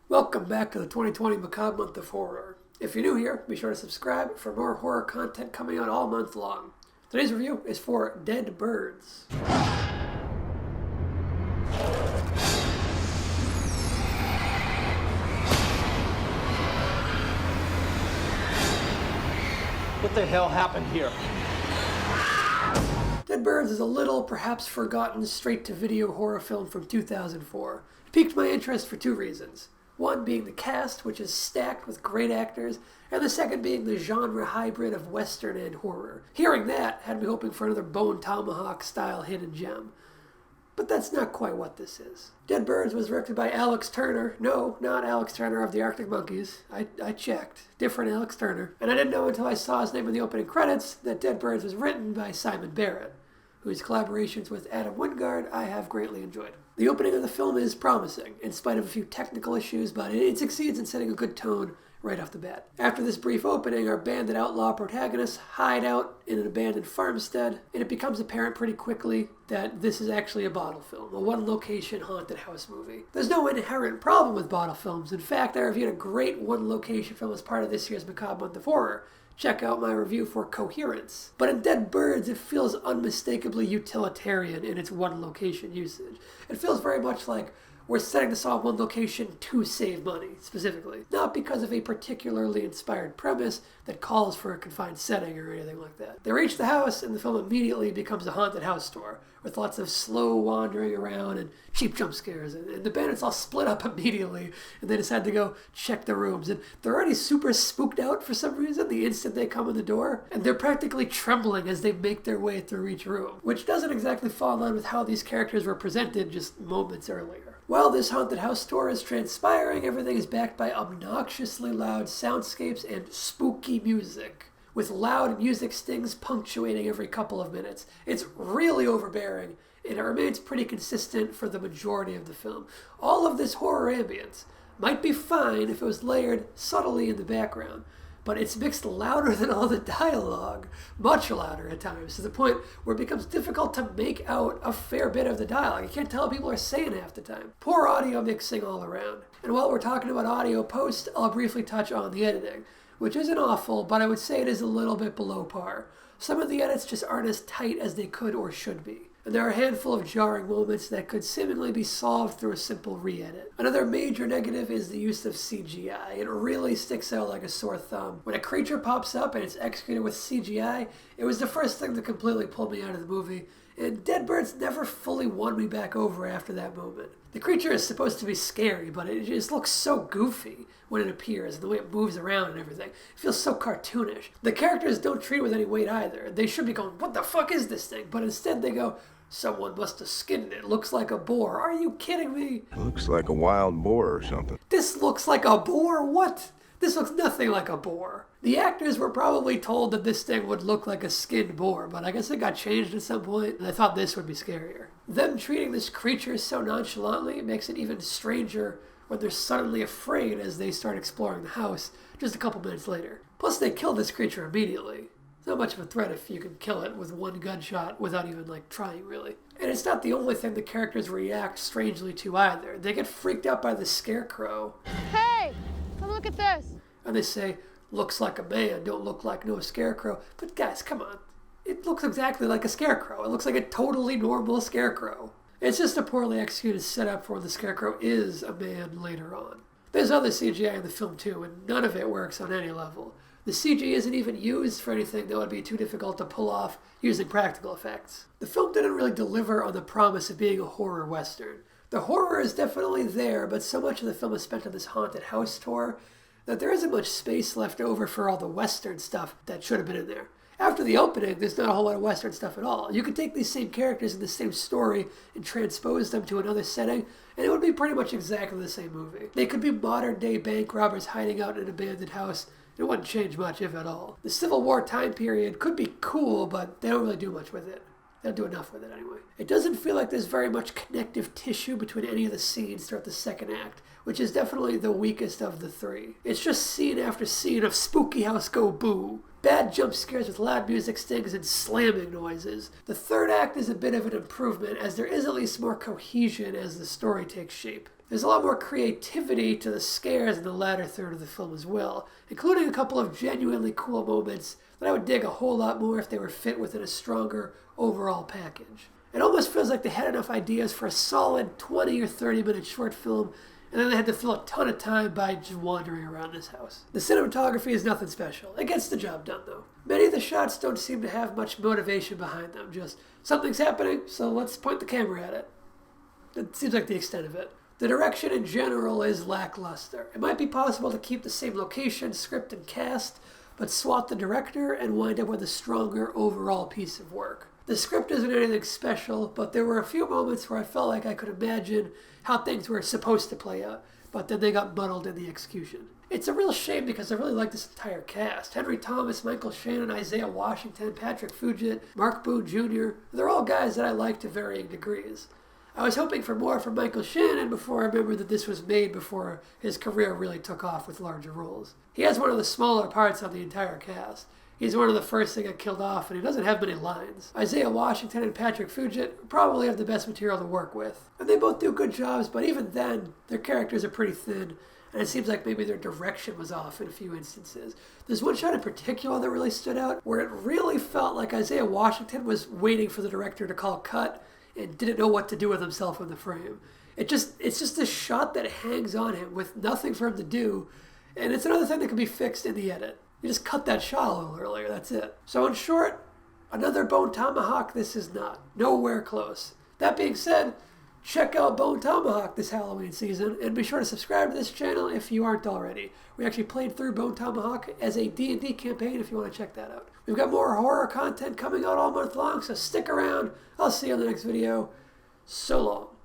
Welcome back to the 2020 Macabre Month of Horror. If you're new here, be sure to subscribe for more horror content coming out all month long. Today's review is for Dead Birds. What the hell happened here? Dead Birds is a little, perhaps forgotten, straight-to-video horror film from 2004. It piqued my interest for two reasons. One being the cast, which is stacked with great actors, and the second being the genre hybrid of western and horror. Hearing that had me hoping for another Bone Tomahawk-style hidden gem. But that's not quite what this is. Dead Birds was directed by Alex Turner. No, not Alex Turner of the Arctic Monkeys. I checked. Different Alex Turner. And I didn't know until I saw his name in the opening credits that Dead Birds was written by Simon Barrett, whose collaborations with Adam Wingard I have greatly enjoyed. The opening of the film is promising, in spite of a few technical issues, but it succeeds in setting a good tone right off the bat. After this brief opening, our bandit outlaw protagonists hide out in an abandoned farmstead, and it becomes apparent pretty quickly that this is actually a bottle film, a one-location haunted house movie. There's no inherent problem with bottle films. In fact, I reviewed a great one-location film as part of this year's Macabre Month of Horror. Check out my review for Coherence. But in Dead Birds, it feels unmistakably utilitarian in its one-location usage. It feels very much like we're setting this on one location to save money, specifically. Not because of a particularly inspired premise that calls for a confined setting or anything like that. They reach the house, and the film immediately becomes a haunted house tour, with lots of slow wandering around and cheap jump scares. And the bandits all split up immediately, and they decide to go check the rooms. And they're already super spooked out for some reason the instant they come in the door, and they're practically trembling as they make their way through each room, which doesn't exactly fall in line with how these characters were presented just moments earlier. While this haunted house tour is transpiring, everything is backed by obnoxiously loud soundscapes and spooky music, with loud music stings punctuating every couple of minutes. It's really overbearing, and it remains pretty consistent for the majority of the film. All of this horror ambience might be fine if it was layered subtly in the background, but it's mixed louder than all the dialogue, much louder at times, to the point where it becomes difficult to make out a fair bit of the dialogue. You can't tell what people are saying half the time. Poor audio mixing all around. And while we're talking about audio post, I'll briefly touch on the editing, which isn't awful, but I would say it is a little bit below par. Some of the edits just aren't as tight as they could or should be. And there are a handful of jarring moments that could seemingly be solved through a simple re-edit. Another major negative is the use of CGI. It really sticks out like a sore thumb. When a creature pops up and it's executed with CGI, it was the first thing to completely pull me out of the movie, and Dead Birds never fully won me back over after that moment. The creature is supposed to be scary, but it just looks so goofy when it appears, and the way it moves around and everything. It feels so cartoonish. The characters don't treat it with any weight either. They should be going, what the fuck is this thing? But instead they go, someone must have skinned it. Looks like a boar. Are you kidding me? Looks like a wild boar or something. This looks like a boar? What? This looks nothing like a boar. The actors were probably told that this thing would look like a skinned boar, but I guess it got changed at some point, and I thought this would be scarier. Them treating this creature so nonchalantly makes it even stranger when they're suddenly afraid as they start exploring the house just a couple minutes later. Plus, they kill this creature immediately. It's not much of a threat if you can kill it with one gunshot without even, trying, really. And it's not the only thing the characters react strangely to either. They get freaked out by the scarecrow. Hey, come look at this. And they say, looks like a man, don't look like no scarecrow. But guys, come on. It looks exactly like a scarecrow. It looks like a totally normal scarecrow. It's just a poorly executed setup for when the scarecrow is a man later on. There's other CGI in the film too, and none of it works on any level. The CG isn't even used for anything that would be too difficult to pull off using practical effects. The film didn't really deliver on the promise of being a horror western. The horror is definitely there, but so much of the film is spent on this haunted house tour that there isn't much space left over for all the western stuff that should have been in there. After the opening, there's not a whole lot of western stuff at all. You could take these same characters in the same story and transpose them to another setting, and it would be pretty much exactly the same movie. They could be modern-day bank robbers hiding out in an abandoned house. It wouldn't change much, if at all. The Civil War time period could be cool, but they don't really do much with it. They don't do enough with it anyway. It doesn't feel like there's very much connective tissue between any of the scenes throughout the second act, which is definitely the weakest of the three. It's just scene after scene of spooky house go boo, bad jump scares with loud music stings and slamming noises. The third act is a bit of an improvement, as there is at least more cohesion as the story takes shape. There's a lot more creativity to the scares in the latter third of the film as well, including a couple of genuinely cool moments that I would dig a whole lot more if they were fit within a stronger overall package. It almost feels like they had enough ideas for a solid 20 or 30 minute short film, and then they had to fill a ton of time by just wandering around this house. The cinematography is nothing special. It gets the job done, though. Many of the shots don't seem to have much motivation behind them, just something's happening, so let's point the camera at it. That seems like the extent of it. The direction in general is lackluster. It might be possible to keep the same location, script, and cast, but swap the director and wind up with a stronger overall piece of work. The script isn't anything special, but there were a few moments where I felt like I could imagine how things were supposed to play out, but then they got muddled in the execution. It's a real shame because I really like this entire cast. Henry Thomas, Michael Shannon, Isaiah Washington, Patrick Fugit, Mark Boone Jr. They're all guys that I like to varying degrees. I was hoping for more from Michael Shannon before I remembered that this was made before his career really took off with larger roles. He has one of the smaller parts on the entire cast. He's one of the first to get killed off, and he doesn't have many lines. Isaiah Washington and Patrick Fugit probably have the best material to work with. And they both do good jobs, but even then, their characters are pretty thin, and it seems like maybe their direction was off in a few instances. There's one shot in particular that really stood out, where it really felt like Isaiah Washington was waiting for the director to call cut, and didn't know what to do with himself in the frame. It's just a shot that hangs on him with nothing for him to do, and it's another thing that can be fixed in the edit. You just cut that shot a little earlier, that's it. So in short, another Bone Tomahawk this is not. Nowhere close. That being said, check out Bone Tomahawk this Halloween season, and be sure to subscribe to this channel if you aren't already. We actually played through Bone Tomahawk as a D&D campaign if you want to check that out. We've got more horror content coming out all month long, so stick around. I'll see you in the next video. So long.